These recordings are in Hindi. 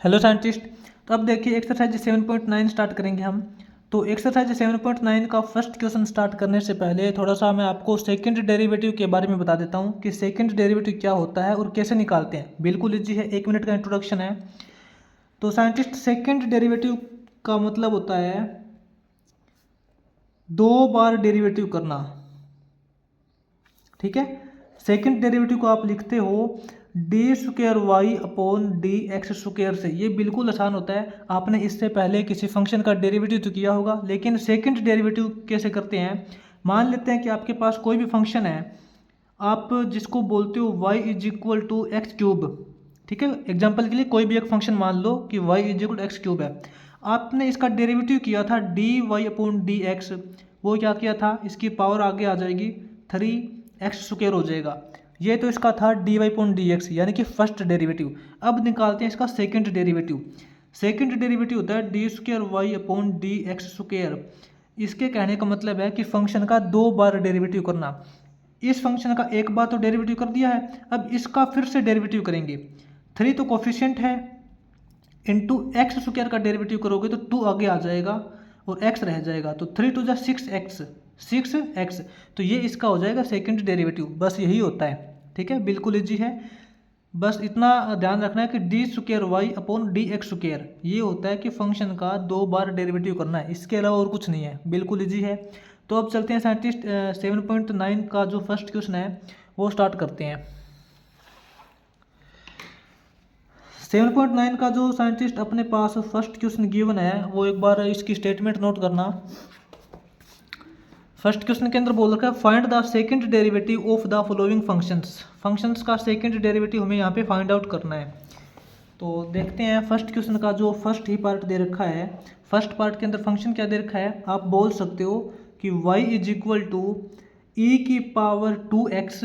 Hello scientist. तो अब देखिए एक्सरसाइज 7.9 स्टार्ट करेंगे हम। तो एक्सरसाइज 7.9 का फर्स्ट क्वेश्चन स्टार्ट करने से पहले थोड़ा सा मैं आपको सेकंड डेरिवेटिव के बारे में बता देता हूँ कि सेकंड डेरिवेटिव क्या होता है और कैसे निकालते हैं। बिल्कुल इजी है, 1 मिनट का इंट्रोडक्शन है। तो साइंटिस्ट सेकंड डेरिवेटिव का मतलब होता है 2 बार डेरिवेटिव करना। ठीक है, सेकंड डेरिवेटिव को आप लिखते हो d square y upon D x square से। ये बिल्कुल आसान होता है, आपने इससे पहले किसी फंक्शन का डेरिवेटिव तो किया होगा, लेकिन सेकंड डेरिवेटिव कैसे करते हैं। मान लेते हैं कि आपके पास कोई भी फंक्शन है, आप जिसको बोलते हो y is equal to x cube. ठीक है, एग्जाम्पल के लिए कोई भी एक फंक्शन मान लो कि y is equal to x cube है। आपने इसका डेरिवेटिव किया था d Y upon D x. वो क्या किया था, इसकी पावर आगे आ जाएगी 3x स्क्वायर हो जाएगा। ये तो इसका था d Y upon D x यानी कि फर्स्ट डेरिवेटिव। अब निकालते हैं इसका सेकंड डेरिवेटिव। सेकंड डेरिवेटिव होता है d square Y upon D x square. इसके कहने का मतलब है कि फंक्शन का 2 बार डेरिवेटिव करना। इस फंक्शन का एक बार तो डेरिवेटिव कर दिया है, अब इसका फिर से डेरिवेटिव करेंगे। 3 तो कोफिशिएंट है, इंटू एक्स स्क्वायर का डेरिवेटिव करोगे तो 2 आगे आ जाएगा और x रह जाएगा, तो 3 टू जा 6x। तो ये इसका हो जाएगा सेकंड डेरिवेटिव। बस यही होता है। ठीक है, बिल्कुल इजी है। बस इतना ध्यान रखना है कि d square Y upon D x square ये होता है कि फंक्शन का 2 बार डेरिवेटिव करना है, इसके अलावा और कुछ नहीं है। बिल्कुल इजी है। तो अब चलते हैं साइंटिस्ट 7.9 का जो फर्स्ट क्वेश्चन है वो स्टार्ट करते हैं। 7.9 का जो साइंटिस्ट अपने पास फर्स्ट क्वेश्चन गिवन है वो एक बार इसकी स्टेटमेंट नोट करना। फर्स्ट क्वेश्चन के अंदर बोल रखा है find the second derivative of the following functions. Functions का सेकंड डेरिवेटिव हमें यहाँ पे फाइंड आउट करना है। तो देखते हैं फर्स्ट क्वेश्चन का जो फर्स्ट ही पार्ट दे रखा है। फर्स्ट पार्ट के अंदर फंक्शन क्या दे रखा है, आप बोल सकते हो कि y इज इक्वल टू ई की पावर 2x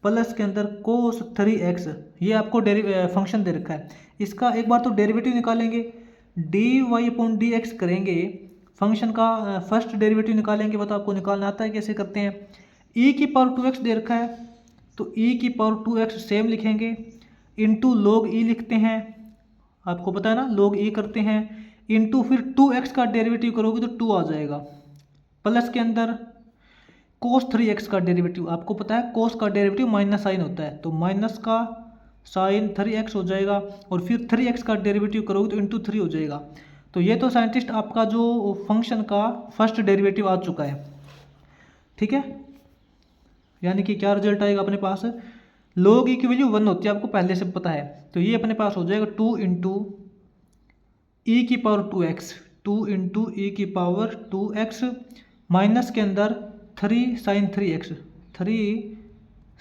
प्लस के अंदर कोस 3x। ये आपको फंक्शन दे रखा है। इसका एक बार तो डेरिवेटिव निकालेंगे, d Y upon D x करेंगे। फंक्शन का फर्स्ट डेरिवेटिव निकालेंगे, वो तो आपको निकालना आता है कैसे करते हैं। e की पावर 2x दे रखा है तो e की पावर 2x सेम लिखेंगे, इंटू log e लिखते हैं, आपको पता है ना log e करते हैं, इंटू फिर 2x का डेरिवेटिव करोगे तो 2 आ जाएगा, प्लस के अंदर cos 3x का डेरिवेटिव। आपको पता है cos का डेरिवेटिव माइनस साइन होता है, तो माइनस का साइन 3x हो जाएगा, और फिर 3x का डेरिवेटिव करोगे तो इंटू 3 हो जाएगा। तो ये तो साइंटिस्ट आपका जो फंक्शन का फर्स्ट डेरिवेटिव आ चुका है। ठीक है, यानी कि क्या रिजल्ट आएगा अपने पास, log e की वैल्यू 1 होती है, आपको पहले से पता है। तो ये अपने पास हो जाएगा 2 इंटू ई की पावर 2x, 2 इंटू ई की पावर 2x, माइनस के अंदर 3 साइन 3x, 3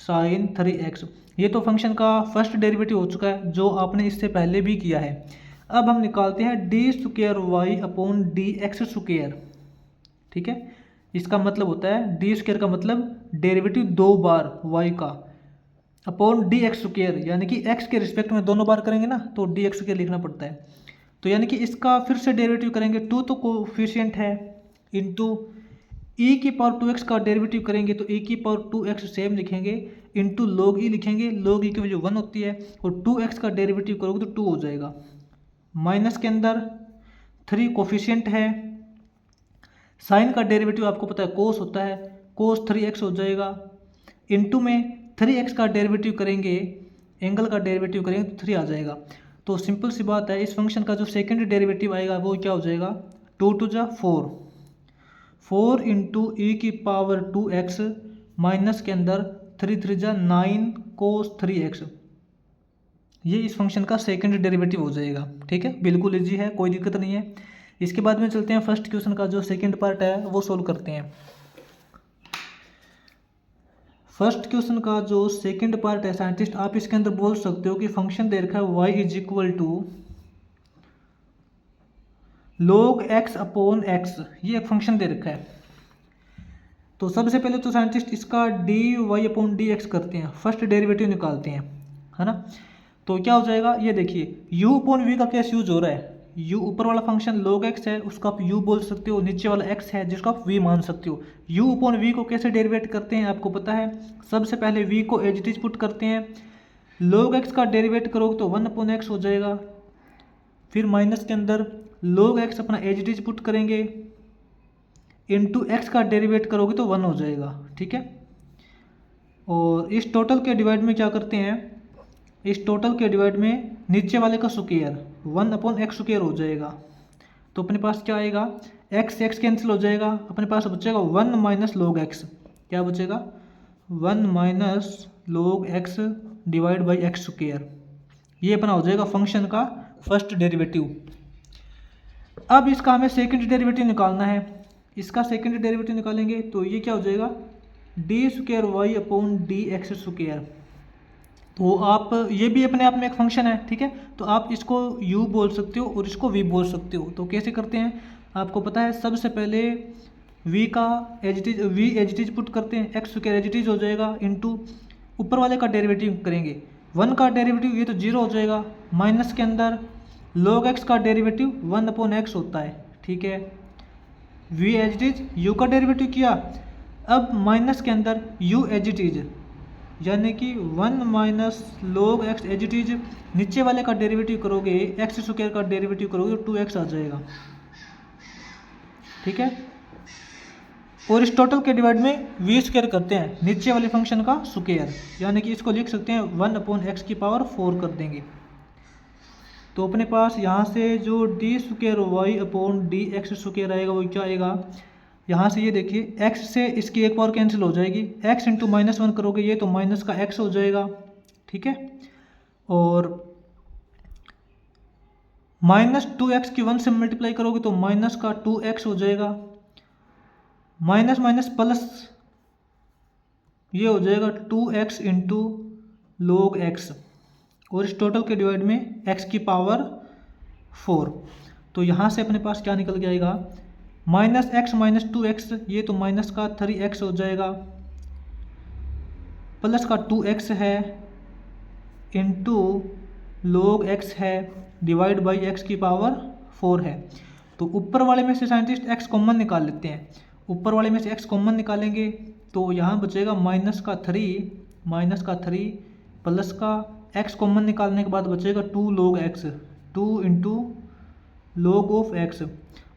साइन 3x। ये तो फंक्शन का फर्स्ट डेरिवेटिव हो चुका है जो आपने इससे पहले भी किया है। अब हम निकालते हैं d square Y upon D x square. ठीक है, इसका मतलब होता है डी स्क्वायर का मतलब डेरिवेटिव 2 बार y का अपॉन डी एक्स स्क्वायर, यानी कि x के रिस्पेक्ट में दोनों बार करेंगे ना तो डी एक्स स्क्वायर लिखना पड़ता है। तो यानी कि इसका फिर से डेरिवेटिव करेंगे, 2 तो कोफिशिएंट है, इंटू e की पावर 2x का डेरिवेटिव करेंगे तो e की पावर 2x सेम लिखेंगे, इंटू log e लिखेंगे, log e की वैल्यू 1 होती है, और 2x का डेरिवेटिव करोगे तो 2 हो जाएगा, माइनस के अंदर 3 कोफिशिएंट है, साइन का डेरिवेटिव आपको पता है कोस होता है, कोस 3x हो जाएगा, इंटू में 3x का डेरिवेटिव करेंगे, एंगल का डेरिवेटिव करेंगे तो 3 आ जाएगा। तो सिंपल सी बात है, इस फंक्शन का जो सेकंड डेरिवेटिव आएगा वो क्या हो जाएगा, 2 टू जा 4, 4 इंटू ई की पावर 2x, माइनस के अंदर 3 3 जा 9 कोस 3x। ये इस फंक्शन का सेकंड डेरिवेटिव हो जाएगा। ठीक है, बिल्कुल इजी है, कोई दिक्कत नहीं है। इसके बाद में चलते हैं फर्स्ट क्वेश्चन का जो सेकंड पार्ट है वो सोल्व करते हैं। फर्स्ट क्वेश्चन का जो सेकंड पार्ट है साइंटिस्ट, आप इसके अंदर बोल सकते हो कि फंक्शन दे रखा है y is equal to log x upon x। ये एक फंक्शन दे रखा है। तो सबसे पहले तो साइंटिस्ट इसका d Y upon D x करते हैं, फर्स्ट डेरिवेटिव निकालते हैं, है ना। तो क्या हो जाएगा, ये देखिए u अपॉन v का केस यूज हो रहा है। u ऊपर वाला फंक्शन log x है, उसको आप u बोल सकते हो, नीचे वाला x है जिसको आप v मान सकते हो। u अपॉन v को कैसे डेरिवेट करते हैं आपको पता है, सबसे पहले v को एज इट इज पुट करते हैं, log x का डेरिवेट करोगे तो 1 अपॉन x हो जाएगा, फिर माइनस के अंदर log x अपना एज इट इज पुट करेंगे, इंटू एक्स का डेरिवेट करोगे तो 1 हो जाएगा, ठीक है। और इस टोटल के डिवाइड में क्या करते हैं, इस टोटल के डिवाइड में नीचे वाले का स्क्वायर 1/x स्क्वायर हो जाएगा। तो अपने पास क्या आएगा, x कैंसिल हो जाएगा, अपने पास बचेगा 1 माइनस log x। क्या बचेगा, 1 minus log x divide by x square. ये अपना हो जाएगा फंक्शन का फर्स्ट डेरिवेटिव। अब इसका हमें सेकंड डेरिवेटिव निकालना है। इसका सेकंड डेरिवेटिव निकालेंगे तो ये क्या हो जाएगा, d square Y upon D x square. तो आप ये भी अपने आप में एक फंक्शन है, ठीक है। तो आप इसको u बोल सकते हो और इसको v बोल सकते हो। तो कैसे करते हैं, आपको पता है, सबसे पहले v का एज इट इज पुट करते हैं, x square as it is हो जाएगा, इंटू ऊपर वाले का डेरिवेटिव करेंगे, 1 का डेरिवेटिव ये तो 0 हो जाएगा, माइनस के अंदर log x का डेरिवेटिव 1/x होता है, ठीक है। v as it is, u का डेरिवेटिव किया, अब माइनस के अंदर u एज इट इज, यानी कि 1 minus log x as it is, नीचे वाले का डेरिवेटिव करोगे, एक्स स्क्वायर का डेरिवेटिव करोगे तो 2x आ जाएगा, ठीक है। और इस टोटल के डिवाइड में v स्क्वायर करते हैं, नीचे वाले फंक्शन का स्क्वायर, यानी कि इसको लिख सकते हैं 1/x की पावर 4 कर देंगे। तो अपने पास यहाँ से जो d square Y upon D x square आएगा वो क्या आएगा, यहाँ से ये देखिए x से इसकी एक पावर कैंसिल हो जाएगी, x इंटू -1 करोगे ये तो माइनस का x हो जाएगा, ठीक है। और -2x की 1 से मल्टीप्लाई करोगे तो माइनस का 2x हो जाएगा, माइनस माइनस प्लस ये हो जाएगा 2x इंटू log x, और इस टोटल के डिवाइड में x की पावर 4। तो यहाँ से अपने पास क्या निकल के आएगा, -x माइनस 2x, ये तो माइनस का 3x हो जाएगा, प्लस का 2x है, इंटू log x है, डिवाइड बाई x की पावर 4 है। तो ऊपर वाले में से साइंटिस्ट x कॉमन निकाल लेते हैं, ऊपर वाले में से x कॉमन निकालेंगे तो यहाँ बचेगा -3 प्लस का x कॉमन निकालने के बाद बचेगा 2 log x, 2 into log of x,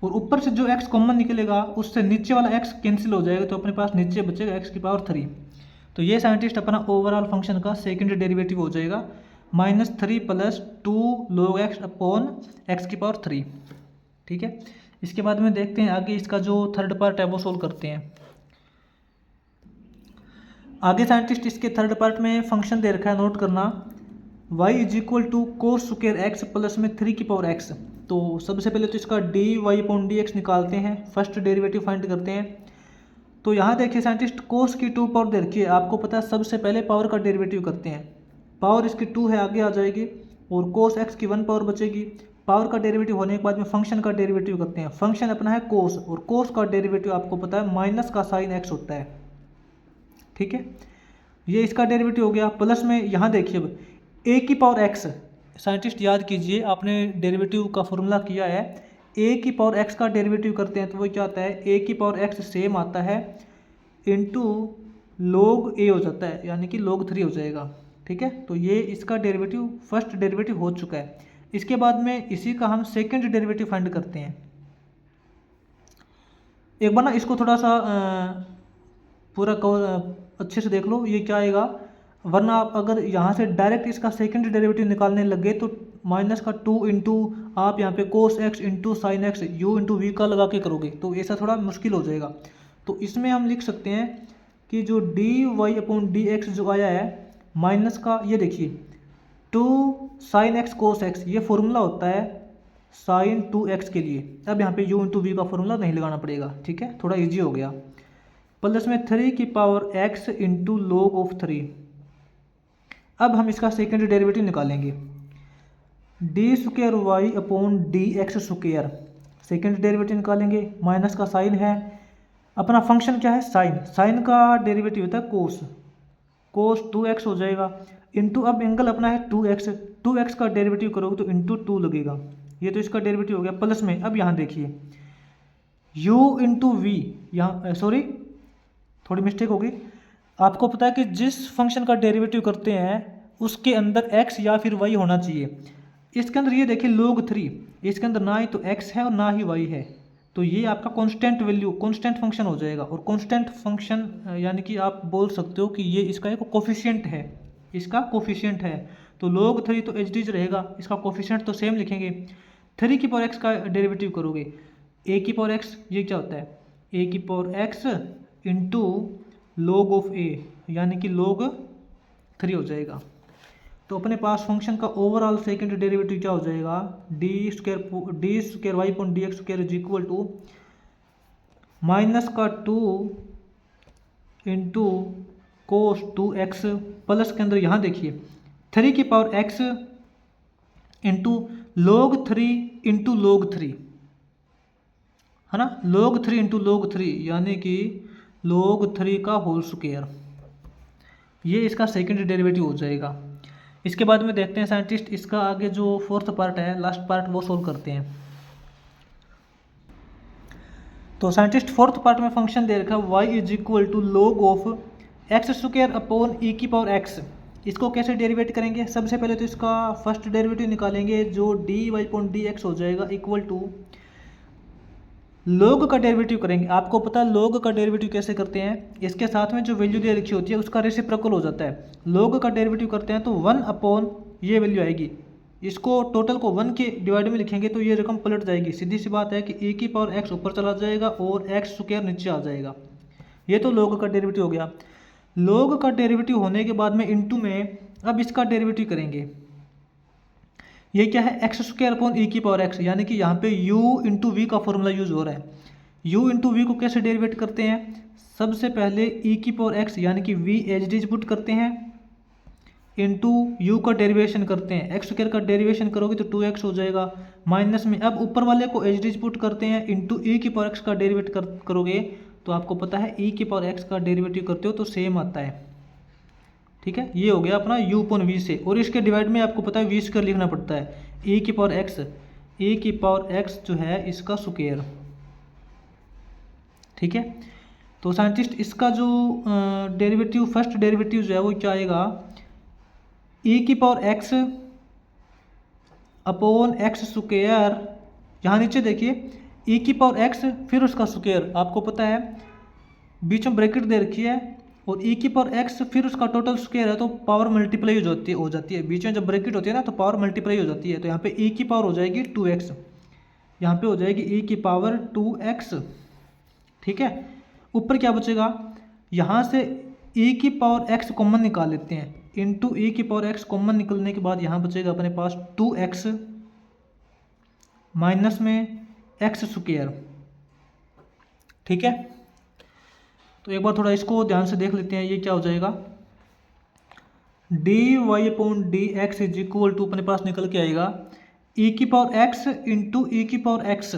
और ऊपर से जो x कॉमन निकलेगा उससे नीचे वाला x कैंसिल हो जाएगा, तो अपने पास नीचे बचेगा x की पावर 3। तो ये साइंटिस्ट अपना ओवरऑल फंक्शन का सेकंड डेरिवेटिव हो जाएगा, -3 plus 2 log x upon x की पावर 3, ठीक है। इसके बाद में देखते हैं आगे इसका जो थर्ड पार्ट है वो सोल्व करते हैं। आगे साइंटिस्ट इसके थर्ड पार्ट में फंक्शन दे रखा है, नोट करना, y is equal to cos square x plus में 3 की पावर x। तो सबसे पहले तो इसका d Y upon D x निकालते हैं, फर्स्ट डेरिवेटिव फाइंड करते हैं। तो यहाँ देखिए साइंटिस्ट कोस की 2 पावर दे रखी है, आपको पता है सबसे पहले पावर का डेरिवेटिव करते हैं, पावर इसकी 2 है आगे आ जाएगी, और कोस x की 1 पावर बचेगी। पावर का डेरिवेटिव होने के बाद में फंक्शन का डेरिवेटिव करते हैं, फंक्शन अपना है कोस, और कोस का डेरिवेटिव आपको पता है माइनस का साइन x होता है, ठीक है। ये इसका डेरिवेटिव हो गया, प्लस में यहाँ देखिए अब a की पावर x, साइंटिस्ट याद कीजिए आपने डेरिवेटिव का फॉर्मूला किया है, a की पावर x का डेरिवेटिव करते हैं तो वो क्या आता है, a की पावर x सेम आता है इंटू log a हो जाता है, यानी कि log 3 हो जाएगा, ठीक है। तो ये इसका डेरिवेटिव फर्स्ट डेरिवेटिव हो चुका है। इसके बाद में इसी का हम सेकंड डेरिवेटिव फाइंड करते हैं। एक बार ना इसको थोड़ा सा पूरा अच्छे से देख लो, ये क्या आएगा, वरना आप अगर यहाँ से डायरेक्ट इसका सेकंड डेरिवेटिव निकालने लगे तो माइनस का 2 इंटू आप यहाँ पे cos x into sine x u into v का लगा के करोगे तो ऐसा थोड़ा मुश्किल हो जाएगा। तो इसमें हम लिख सकते हैं कि जो d Y upon D x जो आया है माइनस का, ये देखिए 2 साइन x कोस x, ये फॉर्मूला होता है साइन 2x के लिए। अब यहाँ पे u इंटू वी का फॉर्मूला नहीं लगाना पड़ेगा, ठीक है, थोड़ा ईजी हो गया। प्लस में 3 की power x into log of 3। अब हम इसका सेकंड डेरिवेटिव निकालेंगे, d square Y upon D x square, second derivative निकालेंगे, माइनस का साइन है, अपना फंक्शन क्या है साइन, साइन का डेरिवेटिव होता है कोस, कोस 2x हो जाएगा, इंटू अब एंगल अपना है 2x का डेरिवेटिव करोगे तो इंटू 2 लगेगा, ये तो इसका डेरिवेटिव हो गया। प्लस में अब यहाँ देखिए u इंटू वी, यहाँ सॉरी थोड़ी मिस्टेक होगी, आपको पता है कि जिस फंक्शन का डेरिवेटिव करते हैं उसके अंदर x या फिर y होना चाहिए। इसके अंदर ये देखिए log 3, इसके अंदर ना ही तो x है और ना ही y है, तो ये आपका कांस्टेंट वैल्यू, कांस्टेंट फंक्शन हो जाएगा। और कांस्टेंट फंक्शन यानी कि आप बोल सकते हो कि ये इसका एक कोफिशिएंट है, इसका कोफिशिएंट है। तो log 3 तो एच डीज रहेगा, इसका कोफिशिएंट तो सेम लिखेंगे। 3 की पावर x का डेरिवेटिव करोगे, a की पावर x, ये क्या होता है a की power x into log of a, यानी कि log 3 हो जाएगा। तो अपने पास फंक्शन का ओवरऑल सेकंड डेरिवेटिव क्या हो जाएगा, d square y point d x square is equal to minus का 2 इंटू कोस 2x प्लस के अंदर यहाँ देखिए 3 की power x into log 3 into log 3, है ना, log 3 इंटू log 3 यानी कि log 3 का होल स्क्वायर, ये इसका सेकंड डेरिवेटिव हो जाएगा। इसके बाद में देखते हैं साइंटिस्ट इसका आगे जो फोर्थ पार्ट है, लास्ट पार्ट, वो सोल्व करते हैं। तो साइंटिस्ट फोर्थ पार्ट में फंक्शन दे रखा है y is equal to log of x square upon e की पावर x। इसको कैसे डेरिवेट करेंगे, सबसे पहले तो इसका फर्स्ट डेरिवेटिव निकालेंगे जो d y point d x हो जाएगा इक्वल टू log का डेरिवेटिव करेंगे। आपको पता है log का डेरिवेटिव कैसे करते हैं, इसके साथ में जो वैल्यू दे रखी होती है उसका रेसिप्रोकल हो जाता है। log का डेरिवेटिव करते हैं तो 1 अपॉन ये वैल्यू आएगी, इसको टोटल को 1 के डिवाइड में लिखेंगे तो ये रकम पलट जाएगी। सीधी सी बात है कि e की पावर x ऊपर चला जाएगा और x स्क्वायर नीचे आ जाएगा। ये तो log का डेरिवेटिव हो गया। log का डेरिवेटिव होने के बाद में इनटू में अब इसका डेरिवेटिव करेंगे, ये क्या है एक्स स्क्वायर अपॉन ई की पावर एक्स, यानी कि यहाँ पे u इंटू वी का फॉर्मूला यूज हो रहा है। u इंटू वी को कैसे डेरिवेट करते हैं, सबसे पहले e की पावर x यानी कि v एच डी पुट करते हैं इंटू u का डेरिवेशन करते हैं, एक्स स्क्वायर का डेरिवेशन करोगे तो 2x हो जाएगा, माइनस में अब ऊपर वाले को एच डी पुट करते हैं इंटू e की पावर x का डेरिवेट करोगे तो आपको पता है e की पावर x का डेरिवेटिव करते हो तो सेम आता है। ठीक है, ये हो गया अपना u अपॉन वी से, और इसके डिवाइड में आपको पता है वी स्क्वायर लिखना पड़ता है, e की पावर x जो है इसका स्क्वायर। ठीक है, तो साइंटिस्ट इसका जो डेरिवेटिव फर्स्ट डेरिवेटिव जो है वो क्या आएगा, e की power x upon x square, यहाँ नीचे देखिए e की पावर x फिर उसका स्क्वायर, आपको पता है बीच में ब्रैकेट दे रखी है, और e की पावर x फिर उसका टोटल स्क्वायर है तो पावर मल्टीप्लाई हो जाती है, बीच में जब ब्रैकेट होती है ना तो पावर मल्टीप्लाई हो जाती है। तो यहाँ पे e की पावर हो जाएगी 2x, यहाँ पे हो जाएगी e की पावर 2x। ठीक है, ऊपर क्या बचेगा, यहाँ से e की पावर x कॉमन निकाल लेते हैं, इंटू e की पावर x कॉमन निकलने के बाद यहाँ बचेगा अपने पास 2x माइनस में x स्क्वायर। ठीक है, तो एक बार थोड़ा इसको ध्यान से देख लेते हैं, ये क्या हो जाएगा, d Y upon D x is equal to अपने पास निकल के आएगा e की पावर x इंटू ई की पावर x।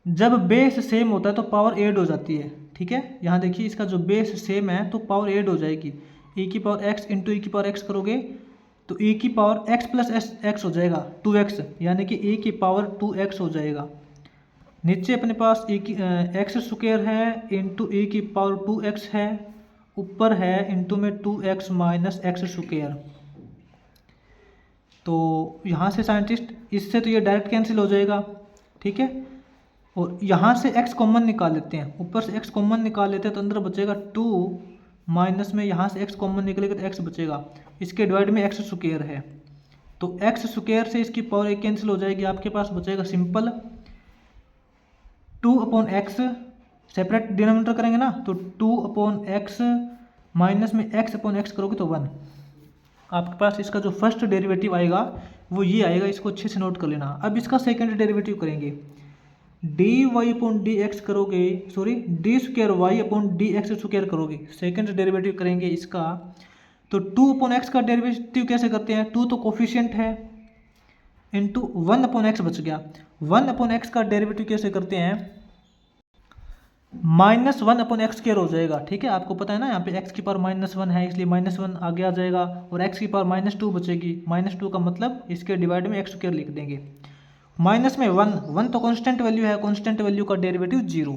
जब बेस सेम होता है तो पावर ऐड हो जाती है। ठीक है, यहाँ देखिए इसका जो बेस सेम है तो पावर ऐड हो जाएगी, e की पावर x इंटू ई की पावर x करोगे तो e की पावर x प्लस x हो जाएगा 2x, यानी कि e की पावर 2x हो जाएगा। नीचे अपने पास एक्स स्क्वायर है इंटू ई की पावर 2x है, ऊपर है इंटू में 2x माइनस एक्स स्क्वायर। तो यहाँ से साइंटिस्ट इससे तो ये डायरेक्ट कैंसिल हो जाएगा। ठीक है, और यहाँ से x कॉमन निकाल लेते हैं, ऊपर से x कॉमन निकाल लेते हैं तो अंदर बचेगा 2 माइनस में यहाँ से x कॉमन निकलेगा तो x बचेगा, इसके डिवाइड में x स्क्वायर है तो x स्क्वायर से इसकी पावर एक कैंसिल हो जाएगी, आपके पास बचेगा simple 2 upon x, separate denominator करेंगे ना तो 2 अपॉन एक्स माइनस में x अपॉन एक्स करोगे तो 1। आपके पास इसका जो फर्स्ट डेरिवेटिव आएगा वो ये आएगा, इसको अच्छे से नोट कर लेना। अब इसका सेकंड डेरिवेटिव करेंगे, D Y upon D X करोगे, sorry D square Y upon D x square करोगे, सेकंड डेरिवेटिव करेंगे इसका तो 2 अपॉन एक्स का डेरिवेटिव कैसे करते हैं, 2 तो कोफिशिएंट है इंटू 1 अपॉन एक्स बच गया, 1 अपॉन एक्स का डेरिवेटिव कैसे करते हैं, माइनस 1 अपॉन एक्स स्क्वायर हो जाएगा। ठीक है, आपको पता है ना यहाँ पे x की पावर -1 है इसलिए -1 आगे आ जाएगा, और x की पावर -2 बचेगी, -2 का मतलब इसके डिवाइड में x स्क्वायर लिख देंगे, माइनस में 1 तो कांस्टेंट वैल्यू है, कांस्टेंट वैल्यू का डेरिवेटिव 0,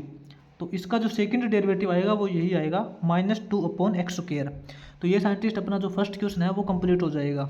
तो इसका जो सेकंड डेरिवेटिव आएगा वो यही आएगा -2 अपॉन एक्स स्क्वायर। तो ये साइंटिस्ट अपना जो फर्स्ट क्वेश्चन है वो कंप्लीट हो जाएगा।